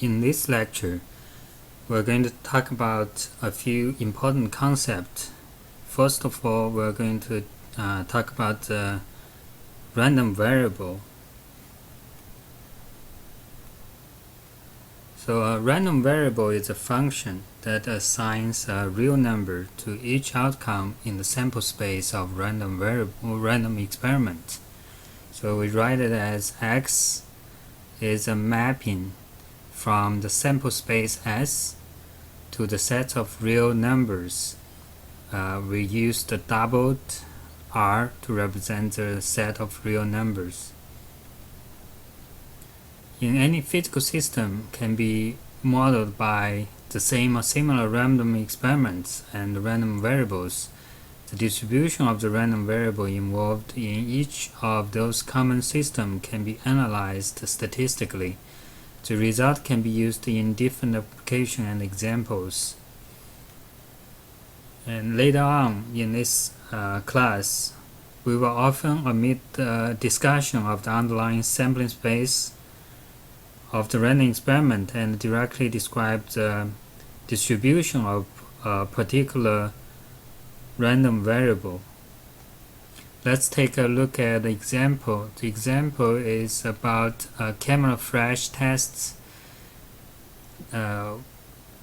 In this lecture, we're going to talk about a few important concepts. First of all, we're going to talk about the random variable. So a random variable is a function that assigns a real number to each outcome in the sample space of random experiment. So we write it as x is a mapping from the sample space S to the set of real numbers. We use the doubled R to represent the set of real numbers. In any physical system can be modeled by the same or similar random experiments and random variables. The distribution of the random variable involved in each of those common systems can be analyzed statistically. The result can be used in different applications and examples. And later on in this class, we will often omit the discussion of the underlying sampling space of the random experiment and directly describe the distribution of a particular random variable. Let's take a look at the example. The example is about camera flash tests.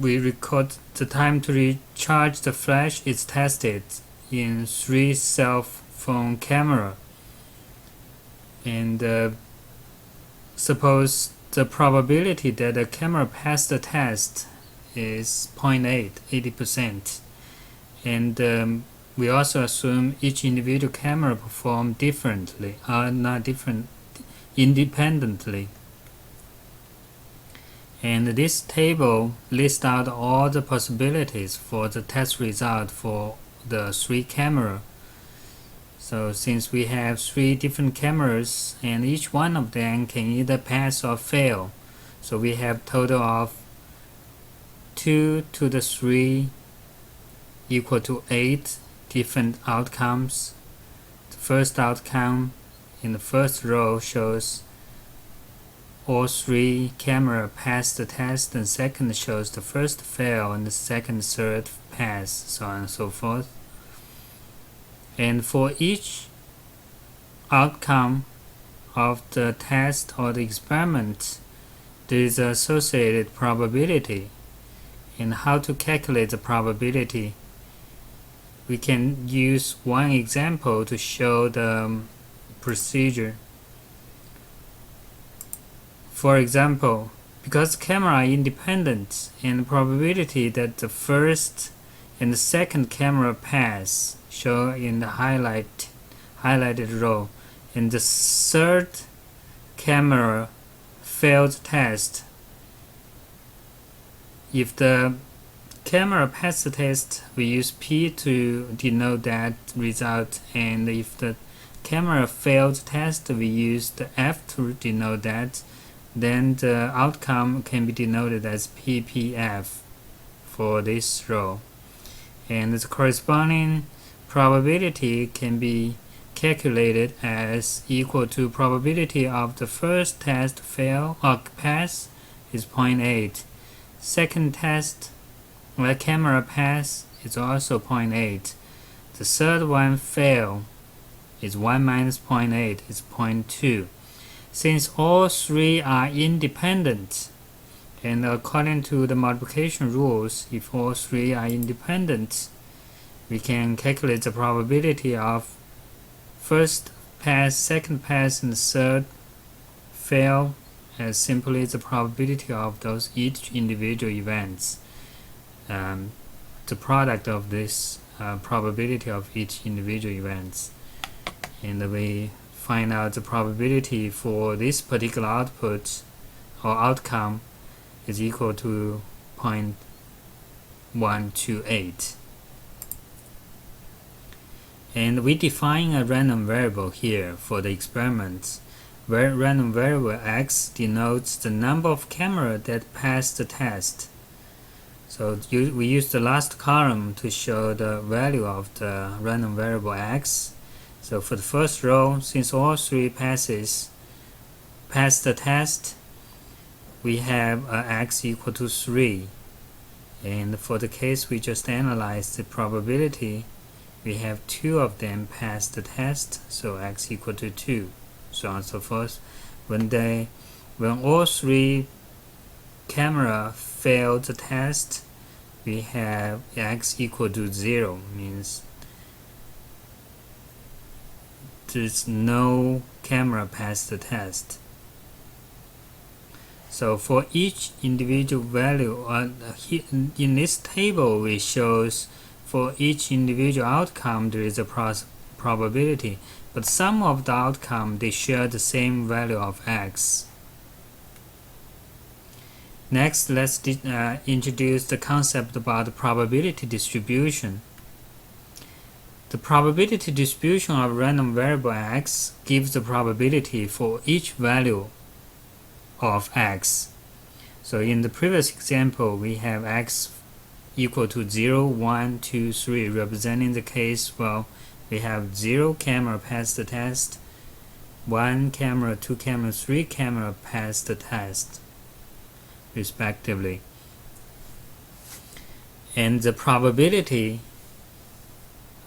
We record the time to recharge the flash is tested in 3 cell phone camera. And suppose the probability that the camera passed the test is 0.8, 80%. And we also assume each individual camera perform differently, independently. And this table lists out all the possibilities for the test result for the 3 cameras. So since we have 3 different cameras and each one of them can either pass or fail, so we have total of 2 to the 3 equal to 8 different outcomes. The first outcome in the first row shows all 3 cameras pass the test, and second shows the first fail and the second, third pass, so on and so forth. And for each outcome of the test or the experiment, there is an associated probability. And how to calculate the probability? We can use one example to show the procedure. For example, because cameras are independent and the probability that the first and the second camera pass show in the highlighted row, and the third camera failed test. If the camera passed the test, we use P to denote that result, and if the camera failed test, we use the F to denote that. Then the outcome can be denoted as PPF for this row. And the corresponding probability can be calculated as equal to probability of the first test fail or pass is 0.8. Second test where camera pass is also 0.8. The third one fail is 1 minus 0.8 is 0.2. Since all 3 are independent, and according to the multiplication rules, if all 3 are independent, we can calculate the probability of first pass, second pass, and third fail as simply the probability of those each individual events. The product of this probability of each individual events. And we find out the probability for this particular output or outcome is equal to 0.128. And we define a random variable here for the experiment, where random variable x denotes the number of cameras that pass the test. So we use the last column to show the value of the random variable x. So for the first row, since all 3 passes pass the test, we have x equal to 3. And for the case we just analyzed, the probability, we have 2 of them pass the test, so x equal to 2, so on and so forth. When all 3 camera failed the test, we have x equal to 0, means there's no camera pass the test. So for each individual value, in this table we shows for each individual outcome there is a probability, but some of the outcome they share the same value of x. Next, let's introduce the concept about the probability distribution. The probability distribution of random variable x gives the probability for each value of x. So in the previous example, we have x equal to 0, 1, 2, 3, representing the case, well, we have 0 camera pass the test, 1 camera, 2 camera, 3 camera pass the test, respectively. And the probability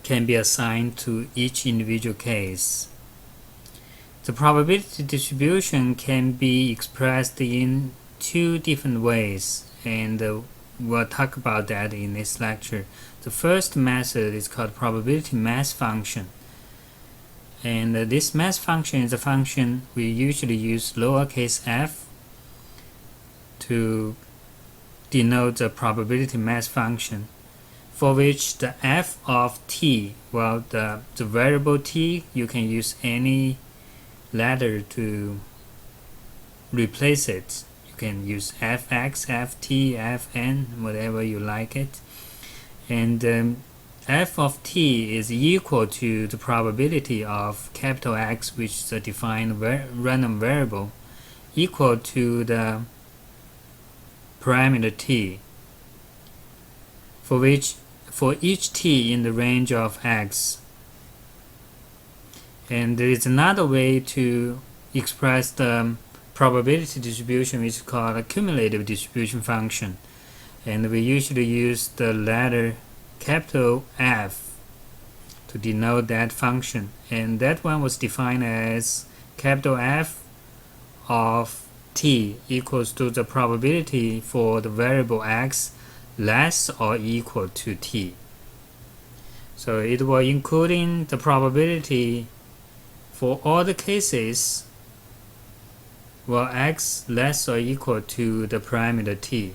can be assigned to each individual case. The probability distribution can be expressed in 2 different ways, and we'll talk about that in this lecture. The first method is called probability mass function. And this mass function is a function we usually use lowercase f to denote the probability mass function, for which the f of t, well, the variable t, you can use any letter to replace it. You can use fx, ft, fn, whatever you like it. And f of t is equal to the probability of capital X, which is a defined random variable, equal to the parameter t, for each t in the range of x. And there is another way to express the probability distribution, which is called a cumulative distribution function. And we usually use the letter capital F to denote that function. And that one was defined as capital F of t equals to the probability for the variable x less or equal to t. So it will including the probability for all the cases where x less or equal to the parameter t.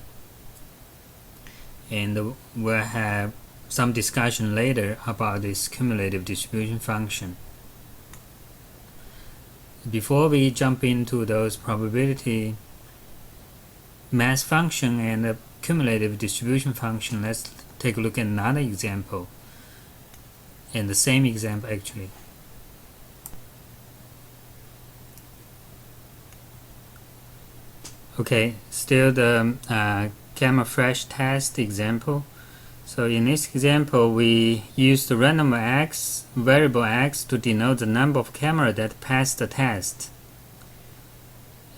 And we'll have some discussion later about this cumulative distribution function. Before we jump into those probability mass function and the cumulative distribution function, let's take a look at another example, and the same example actually. Okay, still the camera flash test example. So in this example, we use the random x, variable x, to denote the number of cameras that pass the test.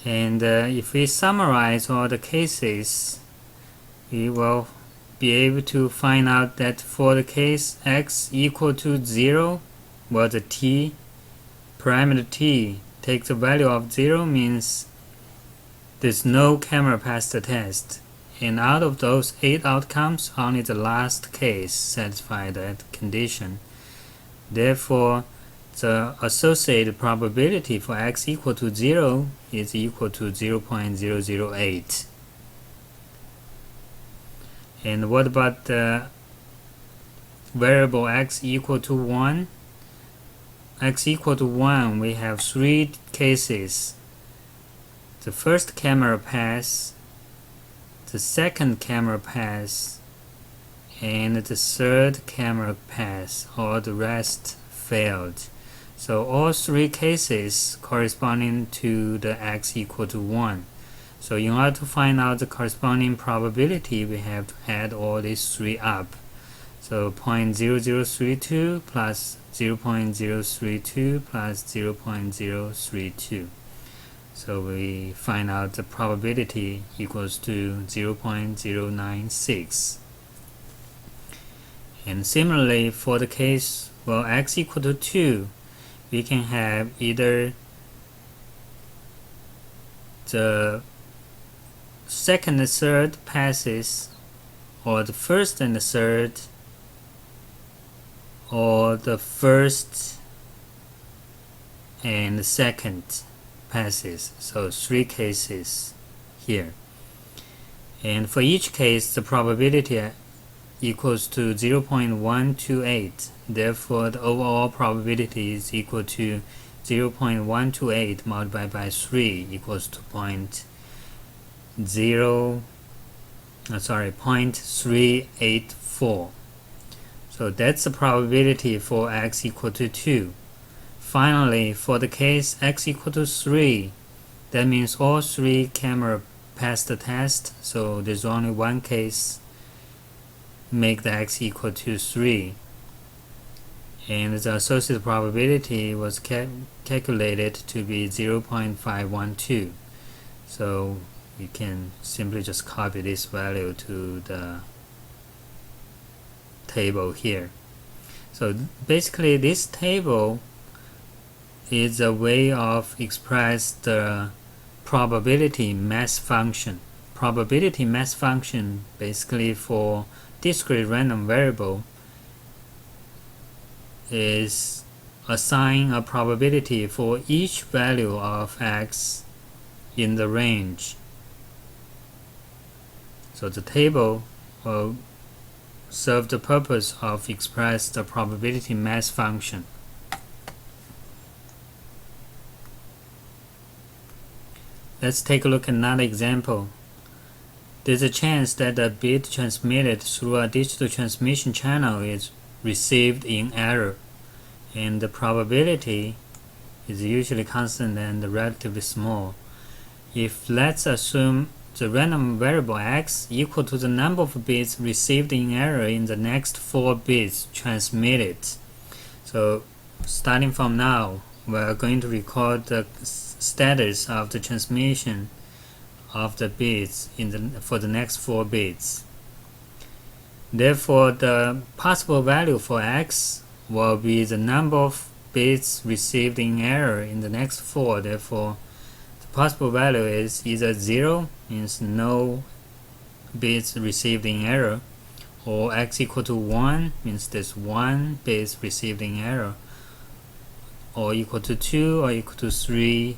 And if we summarize all the cases, we will be able to find out that for the case x equal to 0, well, the t, parameter t, takes the value of 0, means there's no camera pass the test. And out of those 8 outcomes, only the last case satisfies that condition. Therefore, the associated probability for x equal to 0 is equal to 0.008. And what about the variable x equal to 1? X equal to 1, we have 3 cases. The first camera pass, the second camera pass, and the third camera pass. All the rest failed. So all 3 cases corresponding to the x equal to 1. So in order to find out the corresponding probability, we have to add all these 3 up. So 0.0032 plus 0.032 plus 0.032. So we find out the probability equals to 0.096. And similarly, for the case, well, x equal to 2, we can have either the second and third passes, or the first and the third, or the first and the second passes. So 3 cases here. And for each case, the probability equals to 0.128. Therefore, the overall probability is equal to 0.128 multiplied by 3 equals to 0.384. So that's the probability for x equal to 2. Finally, for the case x equal to 3, that means all 3 camera passed the test, so there's only one case make the x equal to 3. And the associated probability was calculated to be 0.512. So you can simply just copy this value to the table here. So basically this table is a way of express the probability mass function. Probability mass function basically for discrete random variable is assign a probability for each value of x in the range. So the table will serve the purpose of express the probability mass function. Let's take a look at another example. There's a chance that a bit transmitted through a digital transmission channel is received in error, and the probability is usually constant and relatively small. If let's assume the random variable x equal to the number of bits received in error in the next 4 bits transmitted. So starting from now, we're going to record the status of the transmission of the bits for the next 4 bits. Therefore, the possible value for x will be the number of bits received in error in the next 4. Therefore, the possible value is either 0, means no bits received in error, or x equal to 1, means there's 1 bit received in error, or equal to 2, or equal to 3,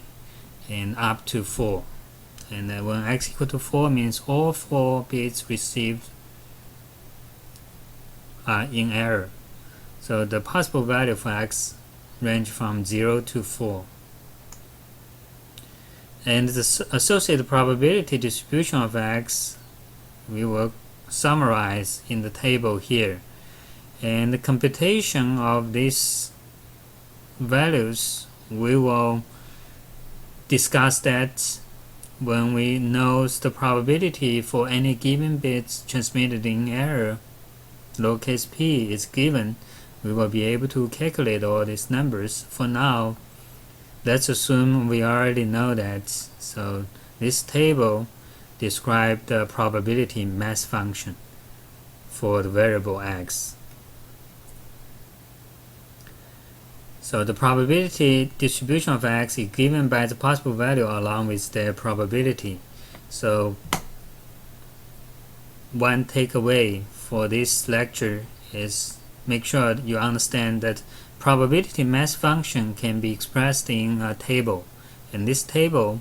and up to 4. And when x equal to 4 means all 4 bits received are in error. So the possible value for x range from 0 to 4. And the associated probability distribution of x we will summarize in the table here. And the computation of these values, we will discuss that when we know the probability for any given bits transmitted in error, lowercase p, is given. We will be able to calculate all these numbers. For now, let's assume we already know that. So this table describes the probability mass function for the variable x. So the probability distribution of x is given by the possible value along with their probability. So one takeaway for this lecture is make sure you understand that probability mass function can be expressed in a table, and this table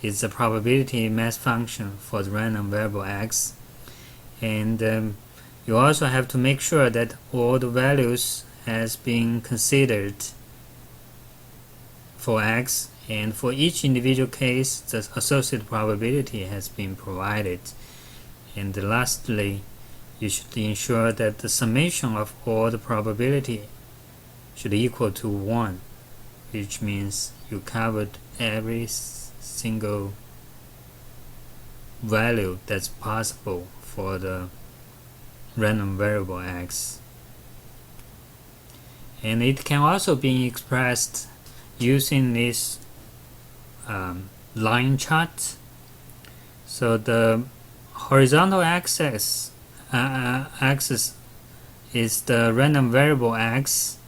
is the probability mass function for the random variable x. And you also have to make sure that all the values has been considered for x, and for each individual case the associated probability has been provided. And lastly, you should ensure that the summation of all the probability should equal to 1, which means you covered every single value that's possible for the random variable x. And it can also be expressed using this line chart. So the horizontal axis is the random variable x.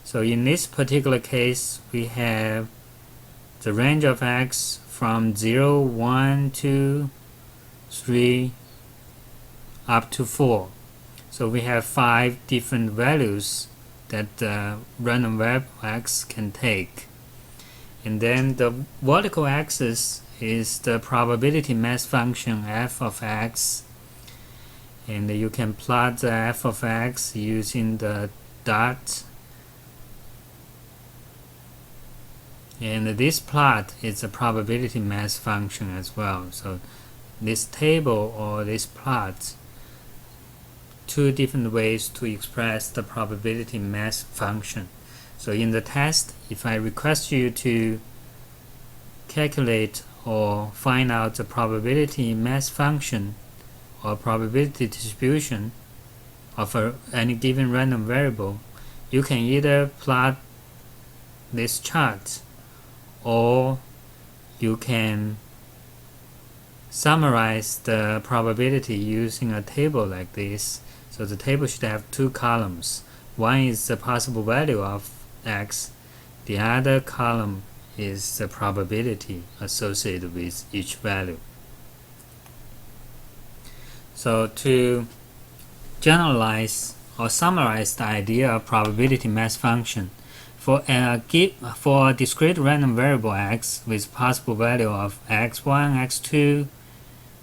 So in this particular case, we have the range of x from 0, 1, 2, 3, up to 4. So we have 5 different values that the random variable x can take. And then the vertical axis is the probability mass function f of x. And you can plot the f of x using the dot. And this plot is a probability mass function as well. So this table or this plot, two different ways to express the probability mass function. So in the test, if I request you to calculate or find out the probability mass function or probability distribution of any given random variable, you can either plot this chart or you can summarize the probability using a table like this. So the table should have two columns. One is the possible value of x, the other column is the probability associated with each value. So to generalize or summarize the idea of probability mass function, for a discrete random variable x with possible value of x1, x2,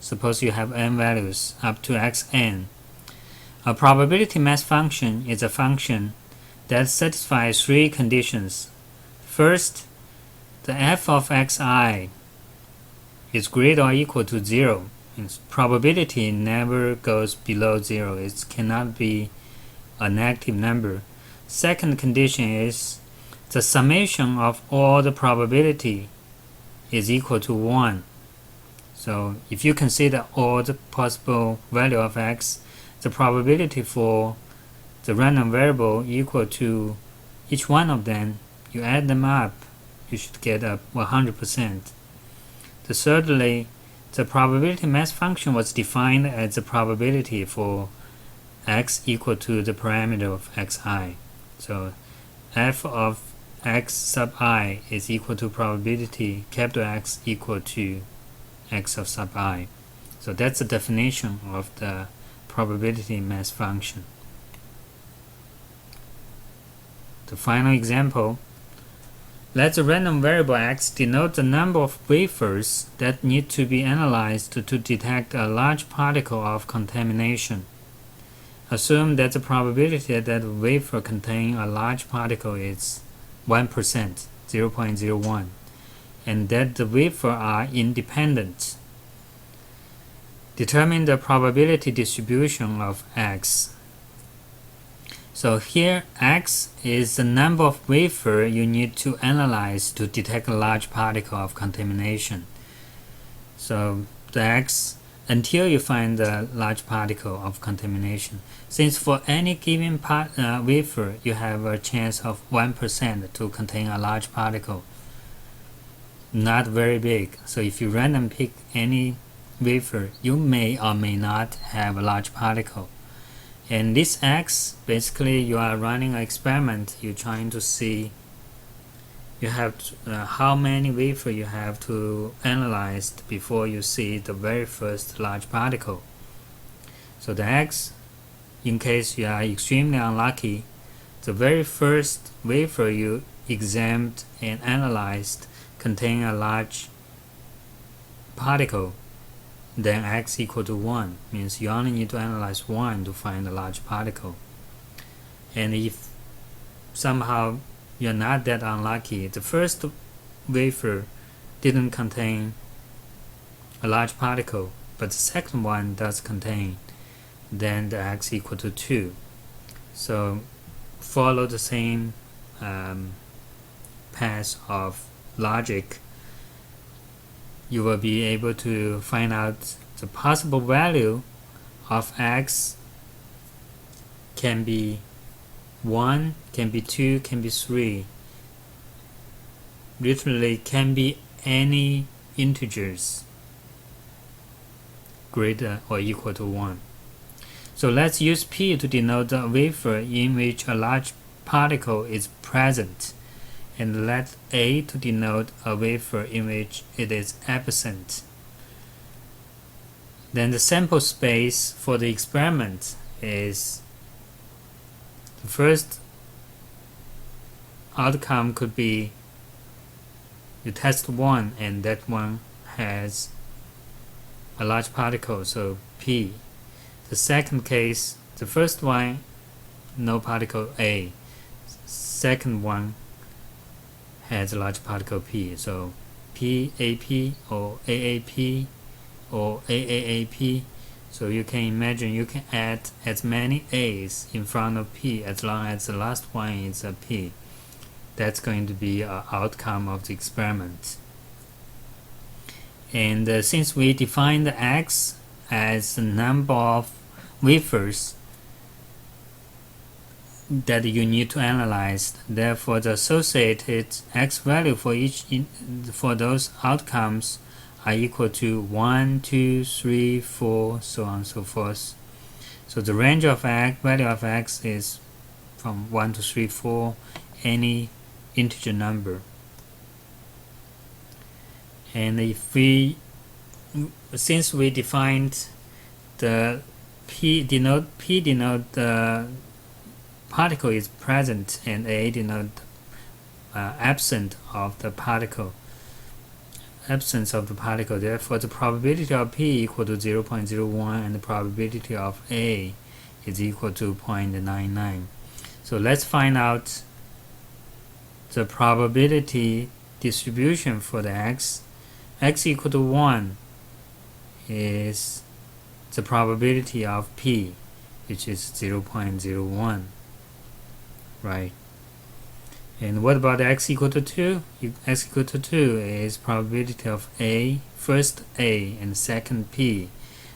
suppose you have n values up to xn, a probability mass function is a function that satisfies three conditions. First, the f of xi is greater or equal to 0. Its probability never goes below 0. It cannot be a negative number. Second condition is the summation of all the probability is equal to 1. So if you consider all the possible value of x, the probability for the random variable equal to each one of them, you add them up, you should get a 100%. Thirdly, the probability mass function was defined as the probability for x equal to the parameter of xi. So f of x sub I is equal to probability capital X equal to x of sub I. So that's the definition of the probability mass function. The final example, let the random variable x denote the number of wafers that need to be analyzed to detect a large particle of contamination. Assume that the probability that a wafer contains a large particle is 1%, 0.01, and that the wafers are independent. Determine the probability distribution of x. So here x is the number of wafers you need to analyze to detect a large particle of contamination. So the x until you find the large particle of contamination. Since for any given wafer you have a chance of 1% to contain a large particle, not very big. So if you random pick any wafer, you may or may not have a large particle. And this x, basically you are running an experiment. You're trying to see you have how many wafers you have to analyze before you see the very first large particle. So the x, in case you are extremely unlucky, the very first wafer you examined and analyzed contain a large particle, then x equal to 1, means you only need to analyze 1 to find a large particle. And if somehow you're not that unlucky, the first wafer didn't contain a large particle, but the second one does contain, then the x equal to 2. So follow the same path of logic, you will be able to find out the possible value of x can be 1, can be 2, can be 3. Literally can be any integers greater or equal to 1. So let's use P to denote the wafer in which a large particle is present, and let A to denote a wafer in which it is absent. Then the sample space for the experiment is the first outcome could be you test one and that one has a large particle, so P. The second case, the first one no particle A, second one has a large particle P, so PAP or AAP or AAAP. So you can imagine you can add as many A's in front of P as long as the last one is a P. That's going to be an outcome of the experiment. And since we defined the X as the number of wafers that you need to analyze, therefore the associated X value for for those outcomes are equal to 1, 2, 3, 4, so on and so forth. So the range of X, value of X is from 1 to 3, 4, any integer number. And if we, since we defined the P denote the particle is present and A denote absence of the particle, therefore the probability of P equal to 0.01 and the probability of A is equal to 0.99. So let's find out the probability distribution for the X equal to 1 is the probability of P, which is 0.01, right? And what about X equal to 2? X equal to 2 is probability of A, first A and second P.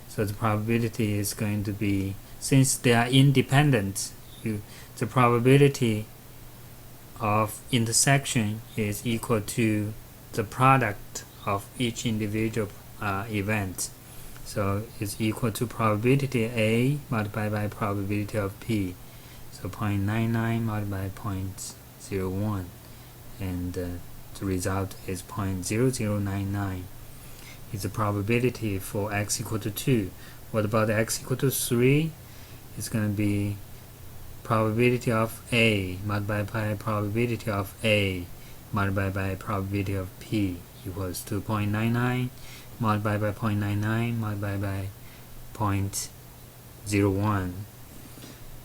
So the probability is going to be, since they are independent, the probability of intersection is equal to the product of each individual event. So it's equal to probability A multiplied by probability of P. So 0.99 multiplied by 0.01, and the result is 0.0099 is the probability for X equal to 2. What about X equal to 3? It's going to be probability of A multiplied by probability of A multiplied by probability of P equals 2.99 multiplied by 0.99 multiplied by 0.01,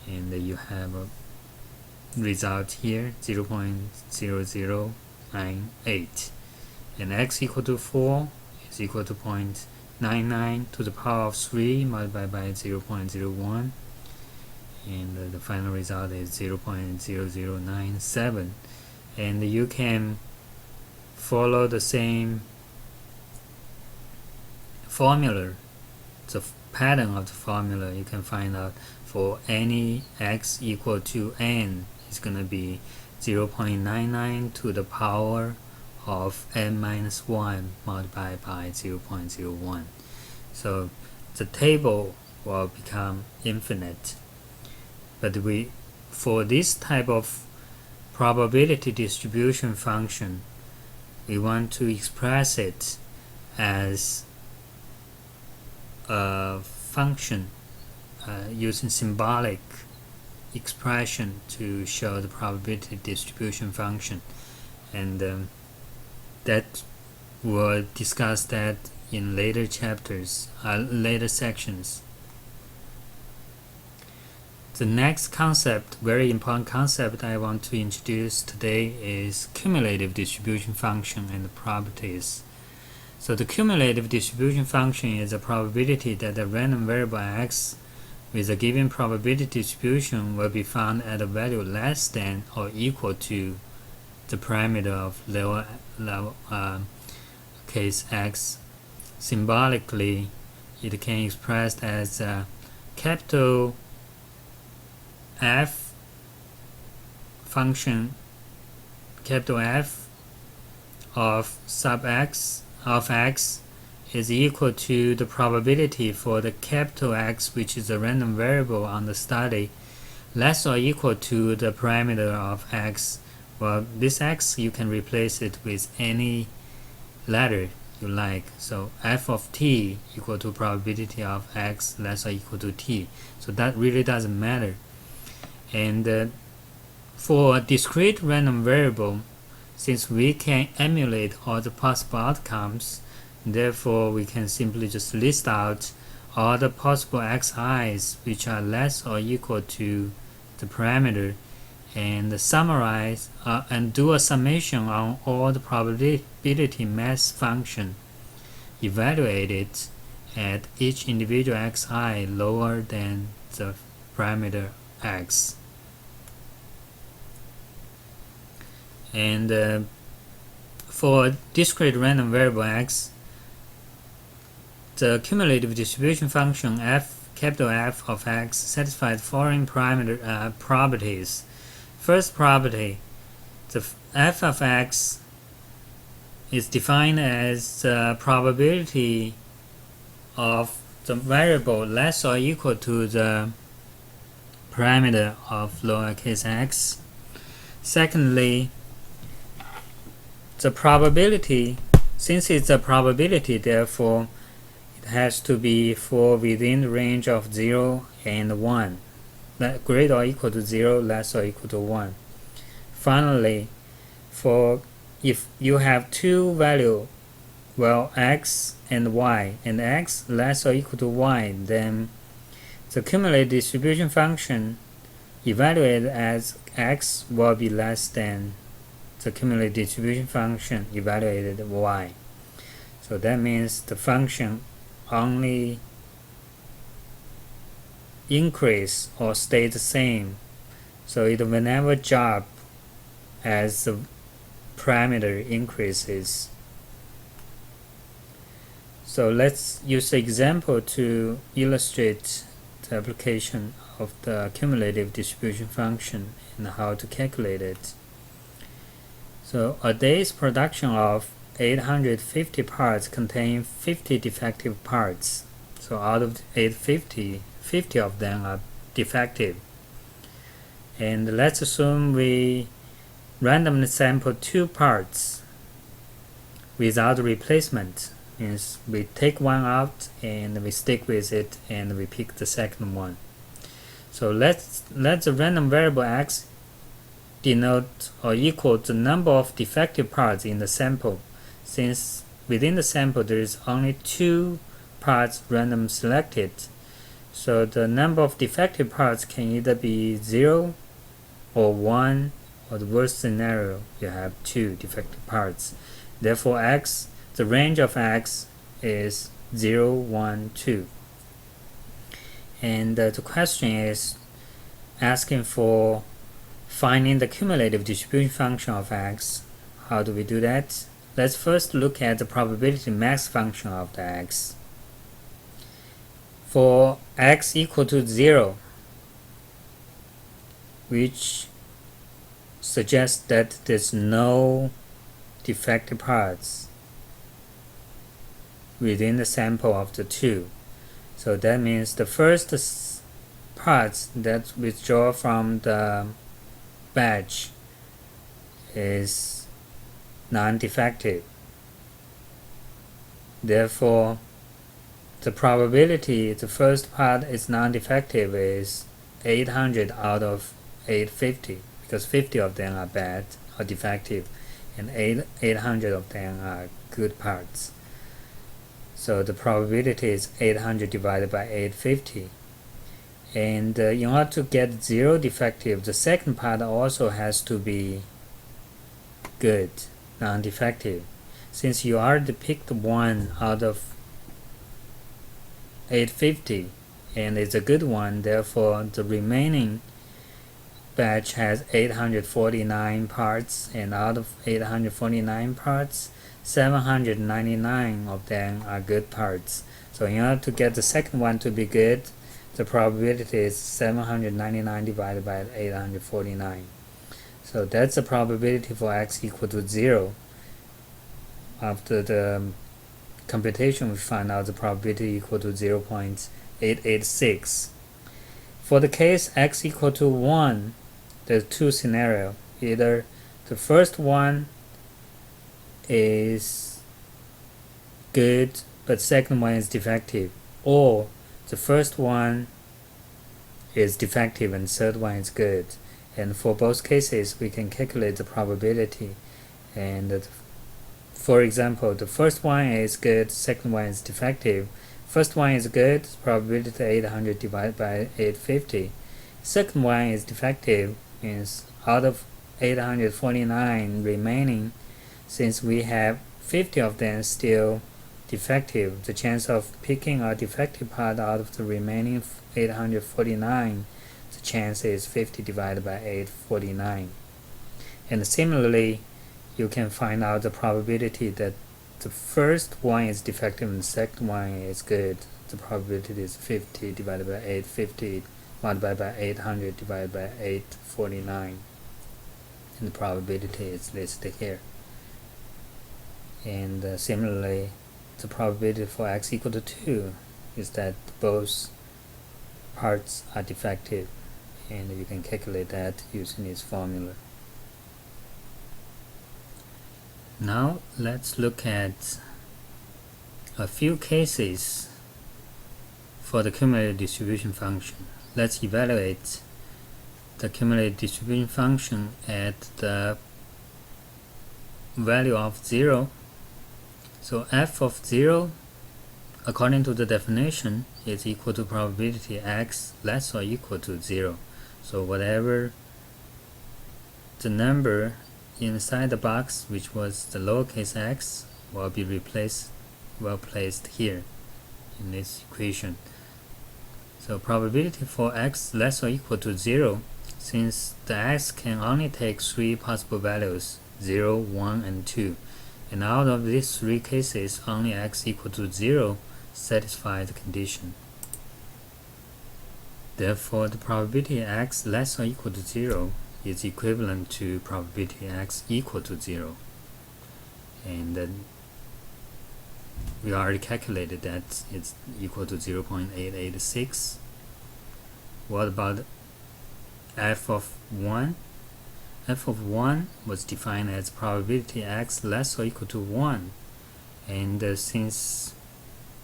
and you have a result here 0.0098, and X equal to 4 is equal to 0.99 to the power of 3 multiplied by 0.01, and the final result is 0.0097. And you can follow the same formula, the pattern of the formula. You can find out for any X equal to n, it's going to be 0.99 to the power of n minus 1 multiplied by 0.01. So the table will become infinite. But for this type of probability distribution function, we want to express it as a function using symbolic expression to show the probability distribution function, and that we'll discuss that in later chapters, later sections. The next concept, very important concept I want to introduce today, is cumulative distribution function and the properties. So the cumulative distribution function is a probability that a random variable x with a given probability distribution will be found at a value less than or equal to the parameter of lower case x. Symbolically, it can be expressed as capital F function, capital F of sub x of x is equal to the probability for the capital X, which is a random variable on the study, less or equal to the parameter of x. Well, this x you can replace it with any letter you like. So f of t equal to probability of x less or equal to t. So that really doesn't matter. And for a discrete random variable, since we can emulate all the possible outcomes, therefore we can simply just list out all the possible xi's which are less or equal to the parameter, and summarize and do a summation on all the probability mass function evaluated at each individual xi lower than the parameter x. And for discrete random variable x, the cumulative distribution function capital F of x satisfies following parameter properties. First property, the f of x is defined as the probability of the variable less or equal to the parameter of lowercase x. Secondly, the probability, since it's a probability, therefore it has to be for within the range of 0 and 1, greater or equal to 0, less or equal to 1. Finally, for if you have two values, well, x and y, and x less or equal to y, then the cumulative distribution function evaluated as x will be less than the cumulative distribution function evaluated at y. So that means the function only increase or stay the same. So it will never jump as the parameter increases. So let's use the example to illustrate the application of the cumulative distribution function and how to calculate it. So a day's production of 850 parts contain 50 defective parts. So out of 850, 50 of them are defective. And let's assume we randomly sample 2 parts without replacement. Means we take one out and we stick with it and we pick the second one. So let the random variable x denote or equal the number of defective parts in the sample. Since within the sample there is only 2 parts random selected, so the number of defective parts can either be 0 or 1, or the worst scenario you have 2 defective parts. Therefore x, the range of x is 0, 1, 2. And the question is asking for finding the cumulative distribution function of x. How do we do that? Let's first look at the probability mass function of the x. For x equal to 0, which suggests that there's no defective parts within the sample of the 2. So that means the first parts that withdraw from the batch is non-defective. Therefore, the probability the first part is non-defective is 800 out of 850, because 50 of them are bad or defective and 800 of them are good parts. So the probability is 800 divided by 850. And in order to get 0 defective, the second part also has to be good, non-defective. Since you already picked 1 out of 850 and it's a good one, therefore the remaining batch has 849 parts, and out of 849 parts, 799 of them are good parts. So in order to get the second one to be good, the probability is 799 divided by 849. So that's the probability for x equal to 0 after the computation, we find out the probability equal to 0.886. For the case x equal to 1, there's two scenarios. Either the first one is good, but second one is defective, or the first one is defective and third one is good. And for both cases, we can calculate the probability. And for example, the first one is good, second one is defective. First one is good, probability 800 divided by 850. Second one is defective, means out of 849 remaining, since we have 50 of them still defective, the chance of picking a defective part out of the remaining 849, the chance is 50 divided by 849. And similarly, you can find out the probability that the first one is defective and the second one is good. The probability is 50 divided by 850 multiplied by 800 divided by 849. And the probability is listed here. And similarly, the probability for x equal to 2 is that both parts are defective, and you can calculate that using this formula. Now let's look at a few cases for the cumulative distribution function. Let's evaluate the cumulative distribution function at the value of 0. So f of 0, according to the definition, is equal to probability x less or equal to 0. So whatever the number inside the box, which was the lowercase x, will be placed here in this equation. So probability for x less or equal to 0, since the x can only take three possible values, 0, 1, and 2. And out of these three cases, only x equal to 0 satisfies the condition. Therefore, the probability x less or equal to 0 is equivalent to probability x equal to 0. And then we already calculated that it's equal to 0.886. What about f of 1? F of 1 was defined as probability x less or equal to 1. And since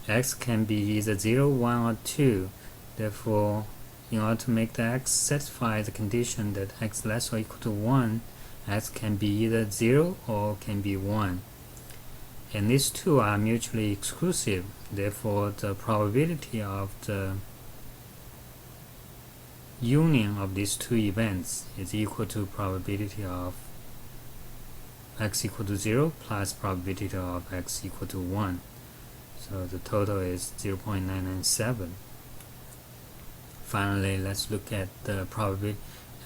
x can be either 0, 1, or 2, therefore, in order to make the x satisfy the condition that x less or equal to 1, x can be either 0 or can be 1. And these two are mutually exclusive, therefore the probability of the union of these two events is equal to probability of x equal to 0 plus probability of x equal to 1. So the total is 0.997. Finally, let's look at the probability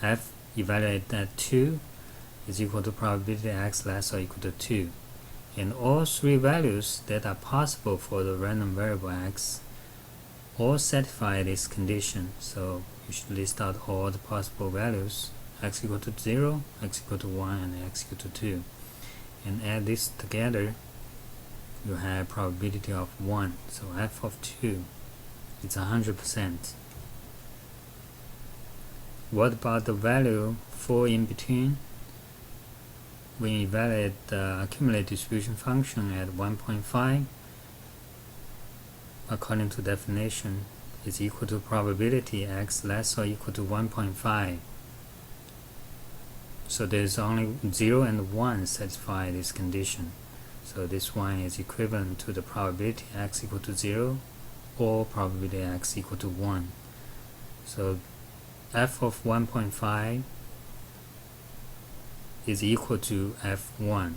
f evaluate that 2 is equal to probability x less or equal to 2. And all three values that are possible for the random variable x all satisfy this condition. So you should list out all the possible values, x equal to 0, x equal to 1, and x equal to 2. And add this together, you have probability of 1. So f of 2 is 100%. What about the value 4 in between? We evaluate the cumulative distribution function at 1.5. According to definition, is equal to probability x less or equal to 1.5. So there's only 0 and 1 satisfy this condition. So this one is equivalent to the probability x equal to 0 or probability x equal to 1. So f of 1.5 is equal to f1.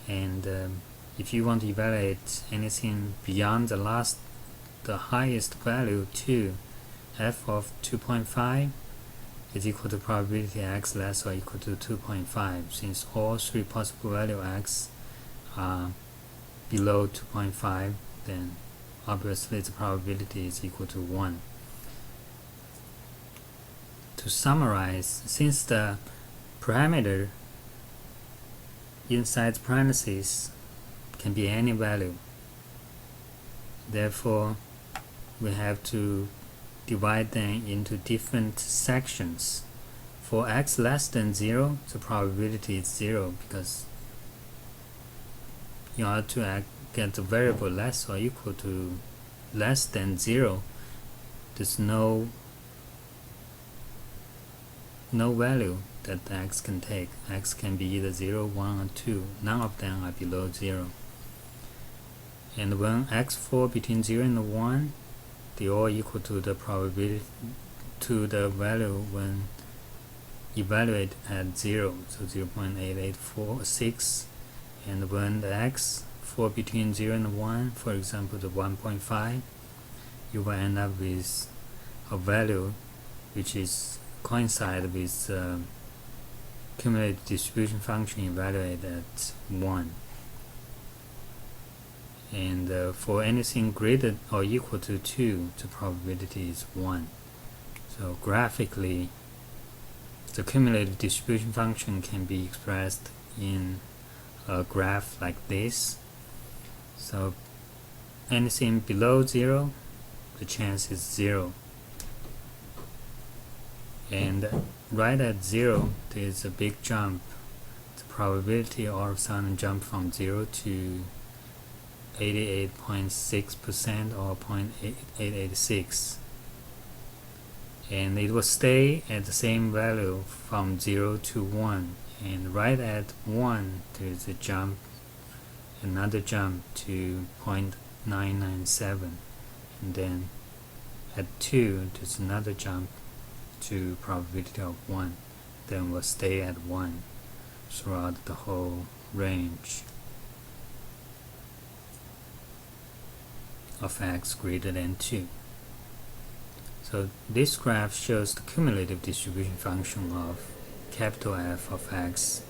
And if you want to evaluate anything beyond the highest value 2, f of 2.5 is equal to probability x less or equal to 2.5. Since all three possible value x are below 2.5, then obviously the probability is equal to 1. To summarize, since the parameter inside parentheses can be any value. Therefore, we have to divide them into different sections. For x less than 0, the probability is 0, because in order to get the variable less or equal to less than 0, there's no value that x can take. X can be either 0, 1, or 2. None of them are below 0. And when x fall between 0 and 1, they all equal to the probability to the value when evaluate at 0, so 0.8846. And when the x fall between 0 and 1, for example the 1.5, you will end up with a value which is coincide with cumulative distribution function evaluated at 1. And for anything greater or equal to 2, the probability is 1. So graphically, the cumulative distribution function can be expressed in a graph like this. So anything below 0, the chance is 0. And right at 0, there's a big jump. The probability all of a sudden jump from 0 to 88.6% or 0.886. And it will stay at the same value from 0 to 1. And right at 1, there's a jump, another jump to 0.997. And then at 2, there's another jump to probability of 1. Then we'll stay at 1 throughout the whole range of x greater than 2. So this graph shows the cumulative distribution function of capital F of x